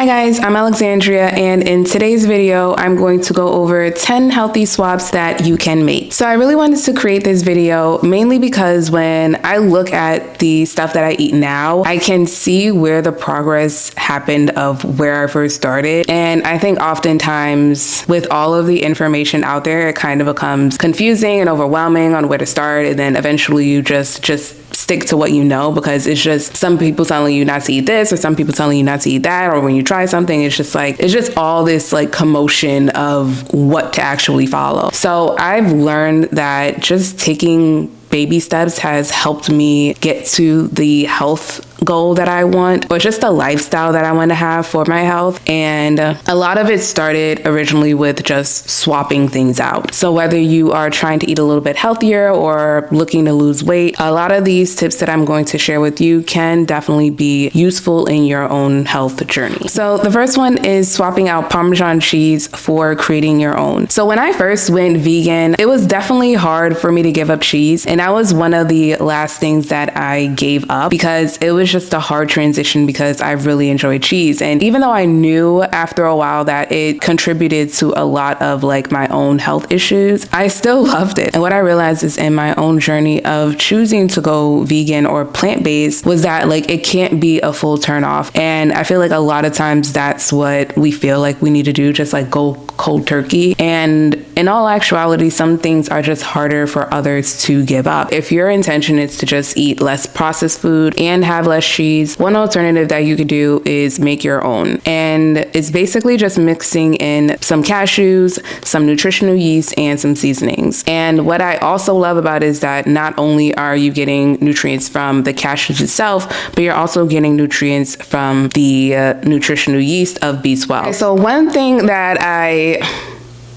Hi guys, I'm Alexandria, and in today's video, I'm going to go over 10 healthy swaps that you can make. So I really wanted to create this video mainly because when I look at the stuff that I eat now, I can see where the progress happened of where I first started. And I think oftentimes with all of the information out there, it kind of becomes confusing and overwhelming on where to start. And then eventually you just stick to what you know, because it's just some people telling you not to eat this or some people telling you not to eat that, or when you try something, it's just all this like commotion of what to actually follow. So I've learned that just taking baby steps has helped me get to the health goal that I want, or just the lifestyle that I want to have for my health. And a lot of it started originally with just swapping things out. So whether you are trying to eat a little bit healthier or looking to lose weight, a lot of these tips that I'm going to share with you can definitely be useful in your own health journey. So the first one is swapping out Parmesan cheese for creating your own. So when I first went vegan, it was definitely hard for me to give up cheese. And that was one of the last things that I gave up, because it was just a hard transition, because I really enjoyed cheese. And even though I knew after a while that it contributed to a lot of like my own health issues, I still loved it. And what I realized is in my own journey of choosing to go vegan or plant-based was that like it can't be a full turn off. And I feel like a lot of times that's what we feel like we need to do, just like go cold turkey. And in all actuality, some things are just harder for others to give up. If your intention is to just eat less processed food and have less cheese, one alternative that you could do is make your own. And it's basically just mixing in some cashews, some nutritional yeast, and some seasonings. And what I also love about it is that not only are you getting nutrients from the cashews itself, but you're also getting nutrients from the nutritional yeast of B12. Okay, so one thing that I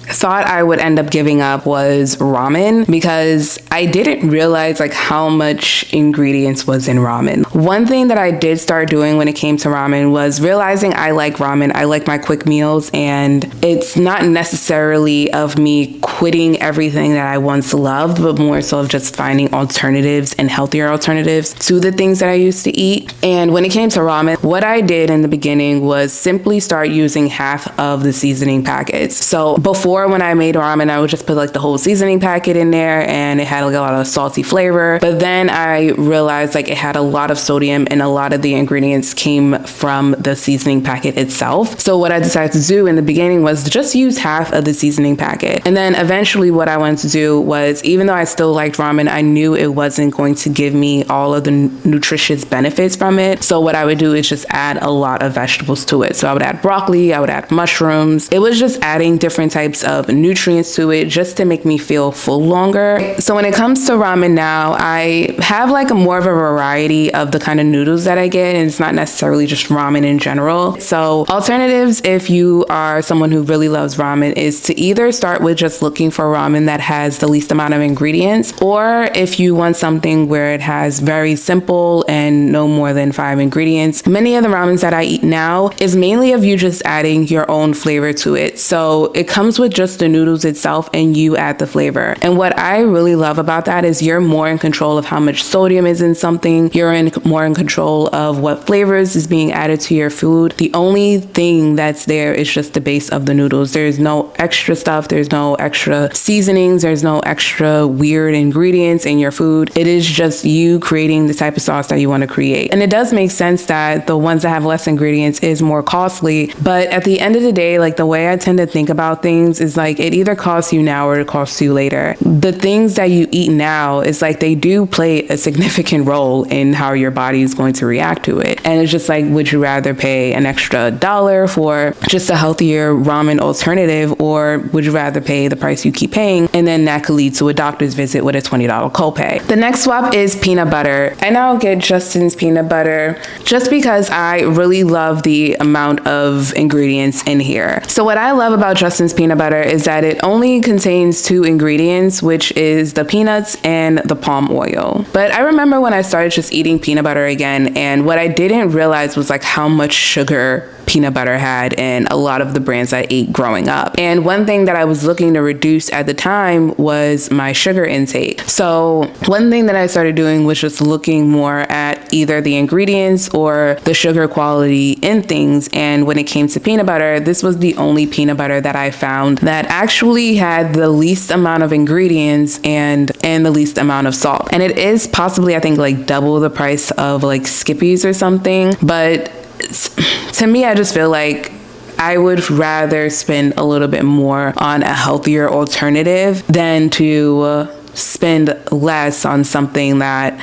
thought I would end up giving up was ramen, because I didn't realize like how much ingredients was in ramen. One thing that I did start doing when it came to ramen was realizing I like ramen. I like my quick meals, and it's not necessarily of me quitting everything that I once loved, but more so of just finding alternatives and healthier alternatives to the things that I used to eat. And when it came to ramen, what I did in the beginning was simply start using half of the seasoning packets. So before, when I made ramen, I would just put like the whole seasoning packet in there, and it had like a lot of salty flavor. But then I realized like it had a lot of sodium, and a lot of the ingredients came from the seasoning packet itself. So what I decided to do in the beginning was to just use half of the seasoning packet. And then eventually what I wanted to do was, even though I still liked ramen, I knew it wasn't going to give me all of the nutritious benefits from it. So what I would do is just add a lot of vegetables to it. So I would add broccoli, I would add mushrooms. It was just adding different types of nutrients to it just to make me feel full longer. So when it comes to ramen now, I have like more of a variety of the kind of noodles that I get, and it's not necessarily just ramen in general. So alternatives, if you are someone who really loves ramen, is to either start with just looking for ramen that has the least amount of ingredients, or if you want something where it has very simple and no more than 5 ingredients, many of the ramens that I eat now is mainly of you just adding your own flavor to it. So it comes with just the noodles itself, and you add the flavor. And what I really love about that is you're more in control of how much sodium is in something. You're more in control of what flavors is being added to your food. The only thing that's there is just the base of the noodles. There's no extra stuff. There's no extra seasonings. There's no extra weird ingredients in your food. It is just you creating the type of sauce that you want to create. And it does make sense that the ones that have less ingredients is more costly. But at the end of the day, like the way I tend to think about things is like it either costs you now or it costs you later. The things that you eat now is like they do play a significant role in how your body is going to react to it. And it's just like, would you rather pay an extra $1 for just a healthier ramen alternative, or would you rather pay the price you keep paying, and then that could lead to a doctor's visit with a $20 copay? The next swap is peanut butter. I now get Justin's peanut butter just because I really love the amount of ingredients in here. So what I love about Justin's peanut butter is that it only contains 2 ingredients, which is the peanuts and the palm oil. But I remember when I started just eating peanut butter again, and what I didn't realize was like how much sugar peanut butter had in a lot of the brands I ate growing up. And one thing that I was looking to reduce at the time was my sugar intake. So one thing that I started doing was just looking more at either the ingredients or the sugar quality in things. And when it came to peanut butter, this was the only peanut butter that I found that actually had the least amount of ingredients and the least amount of salt. And it is possibly, I think, like double the price of like Skippy's or something. But to me, I just feel like I would rather spend a little bit more on a healthier alternative than to spend less on something that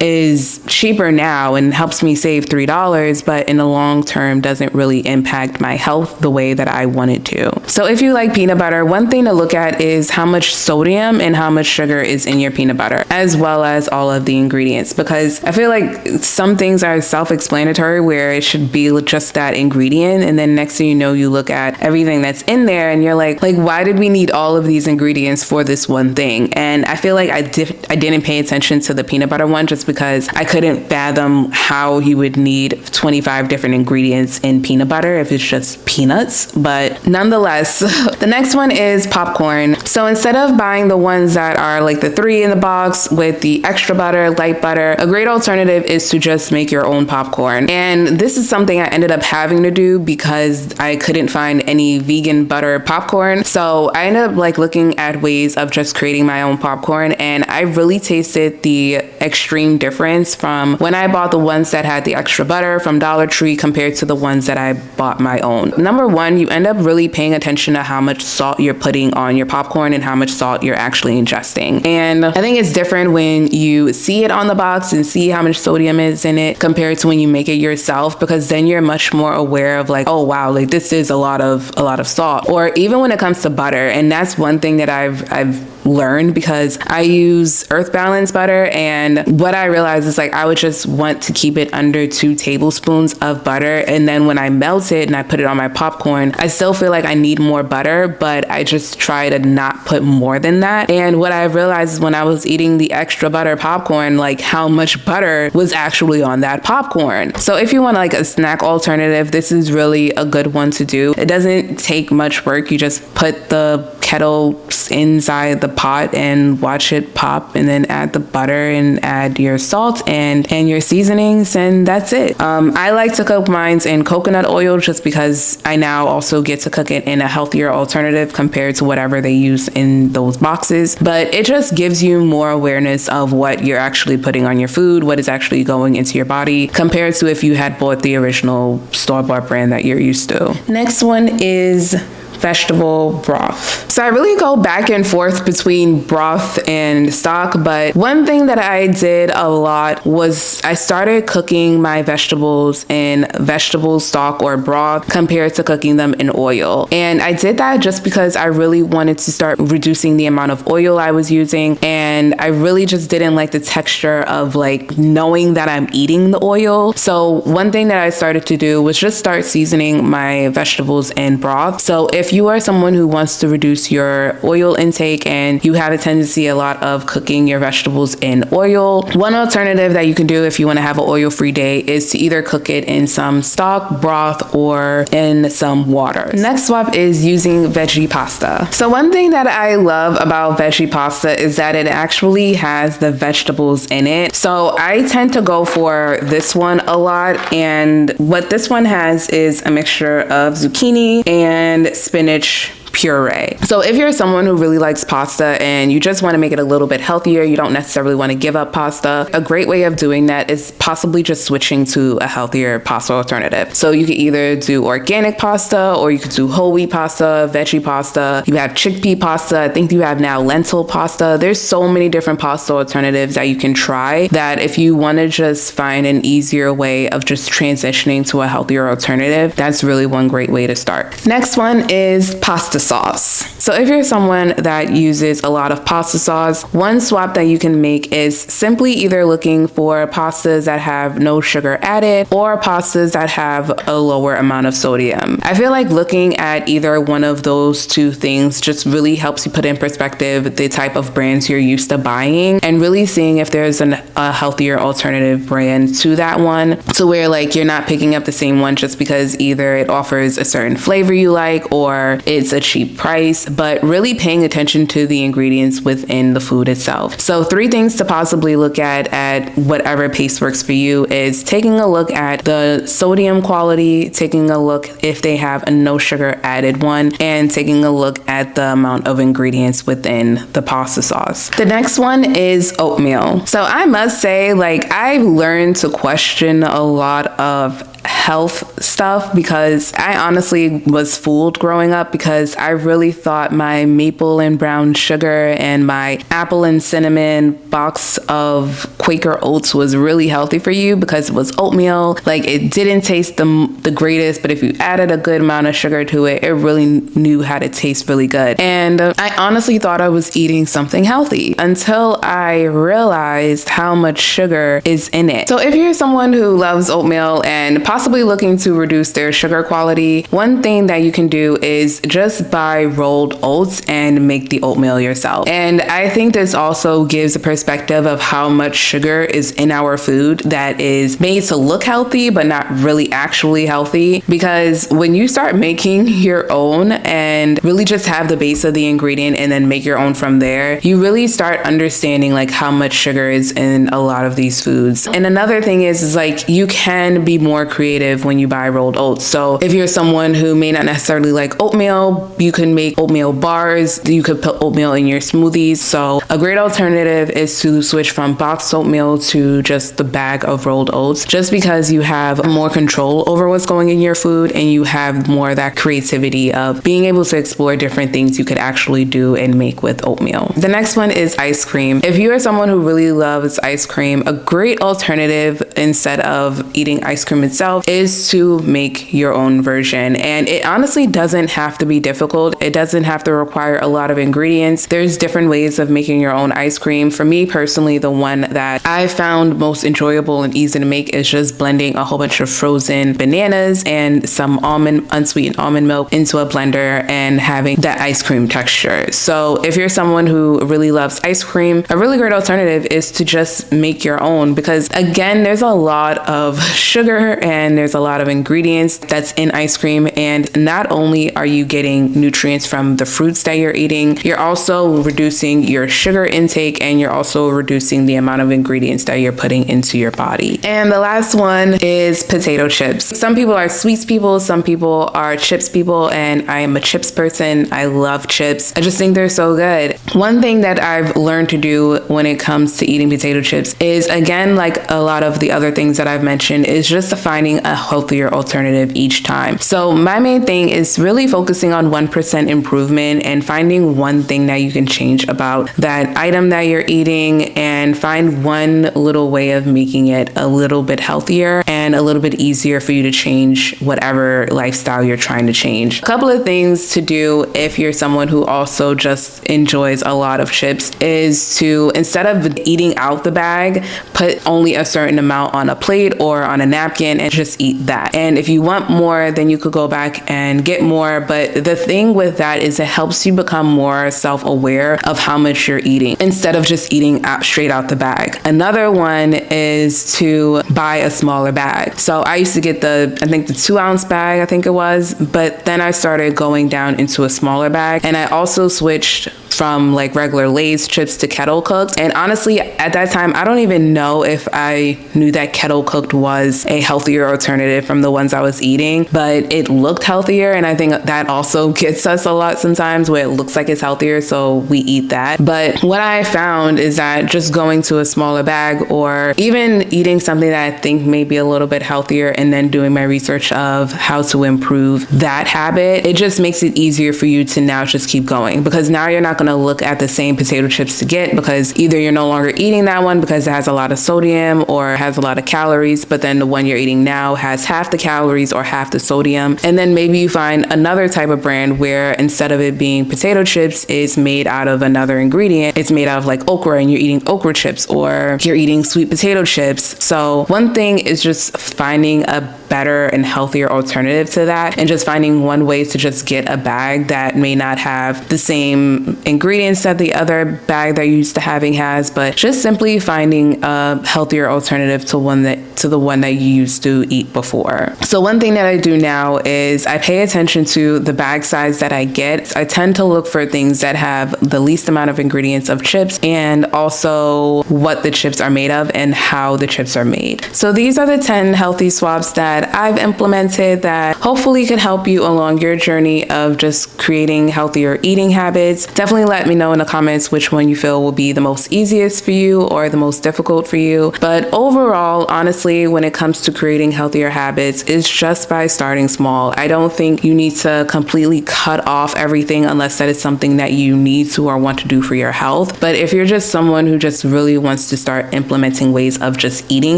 is cheaper now and helps me save $3, but in the long term doesn't really impact my health the way that I want it to. So if you like peanut butter, one thing to look at is how much sodium and how much sugar is in your peanut butter, as well as all of the ingredients, because I feel like some things are self-explanatory where it should be just that ingredient, and then next thing you know, you look at everything that's in there and you're like why did we need all of these ingredients for this one thing? And I feel like I didn't pay attention to the peanut butter one just because I couldn't fathom how you would need 25 different ingredients in peanut butter if it's just peanuts. But nonetheless, the next one is popcorn. So instead of buying the ones that are like the 3 in the box with the extra butter, light butter, a great alternative is to just make your own popcorn. And this is something I ended up having to do because I couldn't find any vegan butter popcorn. So I ended up like looking at ways of just creating my own popcorn, and I really tasted the extreme difference from when I bought the ones that had the extra butter from Dollar Tree compared to the ones that I bought my own. Number one, you end up really paying attention to how much salt you're putting on your popcorn and how much salt you're actually ingesting. And I think it's different when you see it on the box and see how much sodium is in it compared to when you make it yourself, because then you're much more aware of like, oh wow, like this is a lot of salt. Or even when it comes to butter, and that's one thing that I've learned because I use Earth Balance butter, and what I realized is like I would just want to keep it under 2 tablespoons of butter, and then when I melt it and I put it on my popcorn, I still feel like I need more butter, but I just try to not put more than that. And what I realized is when I was eating the extra butter popcorn, like how much butter was actually on that popcorn. So if you want like a snack alternative, this is really a good one to do. It doesn't take much work. You just put the kettle inside the pot and watch it pop, and then add the butter and add your salt and your seasonings, and that's it. I like to cook mine in coconut oil just because I now also get to cook it in a healthier alternative compared to whatever they use in those boxes. But it just gives you more awareness of what you're actually putting on your food, what is actually going into your body compared to if you had bought the original store-bought brand that you're used to. Next one is vegetable broth. So I really go back and forth between broth and stock, but one thing that I did a lot was I started cooking my vegetables in vegetable stock or broth compared to cooking them in oil. And I did that just because I really wanted to start reducing the amount of oil I was using, and I really just didn't like the texture of like knowing that I'm eating the oil. So one thing that I started to do was just start seasoning my vegetables in broth. So if you are someone who wants to reduce your oil intake and you have a tendency a lot of cooking your vegetables in oil, one alternative that you can do if you want to have an oil-free day is to either cook it in some stock, broth, or in some water. Next swap is using veggie pasta. So one thing that I love about veggie pasta is that it actually has the vegetables in it. So I tend to go for this one a lot, and what this one has is a mixture of zucchini and spinach puree. So if you're someone who really likes pasta and you just want to make it a little bit healthier, you don't necessarily want to give up pasta, a great way of doing that is possibly just switching to a healthier pasta alternative. So you could either do organic pasta, or you could do whole wheat pasta, veggie pasta. You have chickpea pasta. I think you have now lentil pasta. There's so many different pasta alternatives that you can try, that if you want to just find an easier way of just transitioning to a healthier alternative, that's really one great way to start. Next one is pasta sauce. So if you're someone that uses a lot of pasta sauce, one swap that you can make is simply either looking for pastas that have no sugar added or pastas that have a lower amount of sodium. I feel like looking at either one of those two things just really helps you put in perspective the type of brands you're used to buying and really seeing if there's a healthier alternative brand to that one, to where like you're not picking up the same one just because either it offers a certain flavor you like or it's a cheap price, but really paying attention to the ingredients within the food itself. So 3 things to possibly look at whatever pace works for you is taking a look at the sodium quality, taking a look if they have a no sugar added one, and taking a look at the amount of ingredients within the pasta sauce. The next one is oatmeal. So I must say, like, I've learned to question a lot of health stuff because I honestly was fooled growing up, because I really thought my maple and brown sugar and my apple and cinnamon box of Quaker oats was really healthy for you because it was oatmeal. Like, it didn't taste the greatest, but if you added a good amount of sugar to it, it really knew how to taste really good. And I honestly thought I was eating something healthy until I realized how much sugar is in it. So if you're someone who loves oatmeal and possibly looking to reduce their sugar quality, one thing that you can do is just buy rolled oats and make the oatmeal yourself. And I think this also gives a perspective of how much sugar is in our food that is made to look healthy but not really actually healthy, because when you start making your own and really just have the base of the ingredient and then make your own from there, you really start understanding like how much sugar is in a lot of these foods. And another thing is like you can be more creative when you buy rolled oats. So if you're someone who may not necessarily like oatmeal, you can make oatmeal bars. You could put oatmeal in your smoothies. So a great alternative is to switch from boxed oatmeal to just the bag of rolled oats, just because you have more control over what's going in your food and you have more of that creativity of being able to explore different things you could actually do and make with oatmeal. The next one is ice cream. If you are someone who really loves ice cream, a great alternative instead of eating ice cream itself is to make your own version. And it honestly doesn't have to be difficult. It doesn't have to require a lot of ingredients. There's different ways of making your own ice cream. For me personally, the one that I found most enjoyable and easy to make is just blending a whole bunch of frozen bananas and some unsweetened almond milk into a blender and having that ice cream texture. So if you're someone who really loves ice cream, a really great alternative is to just make your own, because again, there's a lot of sugar and there's a lot of ingredients that's in ice cream. And not only are you getting nutrients from the fruits that you're eating, you're also reducing your sugar intake and you're also reducing the amount of ingredients that you're putting into your body. And the last one is potato chips. Some people are sweets people, some people are chips people, and I am a chips person. I love chips. I just think they're so good. One thing that I've learned to do when it comes to eating potato chips is, again, like a lot of the other things that I've mentioned, is just finding a healthier alternative each time. So my main thing is really focusing on 1% improvement and finding one thing that you can change about that item that you're eating, and find one little way of making it a little bit healthier and a little bit easier for you to change whatever lifestyle you're trying to change. A couple of things to do if you're someone who also just enjoys a lot of chips is to, instead of eating out the bag, put only a certain amount on a plate or on a napkin and just eat that. And if you want more, then you could go back and get more. But the thing with that is it helps you become more self-aware of how much you're eating instead of just eating out straight out the bag. Another one is to buy a smaller bag. So I used to get the 2-ounce bag, I think it was, but then I started going down into a smaller bag, and I also switched from like regular Lay's chips to kettle cooked. And honestly, at that time, I don't even know if I knew that kettle cooked was a healthier alternative from the ones I was eating, but it looked healthier. And I think that also gets us a lot sometimes, where it looks like it's healthier, so we eat that. But what I found is that just going to a smaller bag, or even eating something that I think may be a little bit healthier and then doing my research of how to improve that habit, it just makes it easier for you to now just keep going, because now you're not going to look look at the same potato chips to get, because either you're no longer eating that one because it has a lot of sodium or has a lot of calories, but then the one you're eating now has half the calories or half the sodium. And then maybe you find another type of brand where instead of it being potato chips, it's made out of another ingredient. It's made out of like okra and you're eating okra chips, or you're eating sweet potato chips. So one thing is just finding a better and healthier alternative to that, and just finding one way to just get a bag that may not have the same ingredients that the other bag that you're used to having has, but just simply finding a healthier alternative to the one that you used to eat before. So one thing that I do now is I pay attention to the bag size that I get. I tend to look for things that have the least amount of ingredients of chips, and also what the chips are made of and how the chips are made. So these are the 10 healthy swaps that I've implemented that hopefully can help you along your journey of just creating healthier eating habits. Definitely let me know in the comments which one you feel will be the most easiest for you or the most difficult for you. But overall, honestly, when it comes to creating healthier habits, it's just by starting small. I don't think you need to completely cut off everything unless that is something that you need to or want to do for your health. But if you're just someone who just really wants to start implementing ways of just eating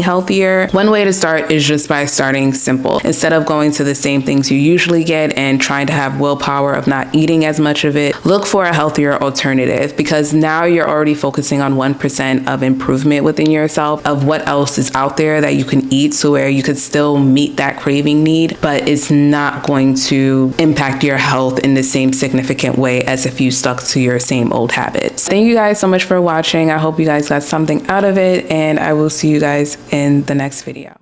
healthier, one way to start is just by starting simple. Instead of going to the same things you usually get and trying to have willpower of not eating as much of it, look for a healthier alternative, because now you're already focusing on 1% of improvement within yourself of what else is out there that you can eat, so where you could still meet that craving need, but it's not going to impact your health in the same significant way as if you stuck to your same old habits. Thank you guys so much for watching. I hope you guys got something out of it, and I will see you guys in the next video.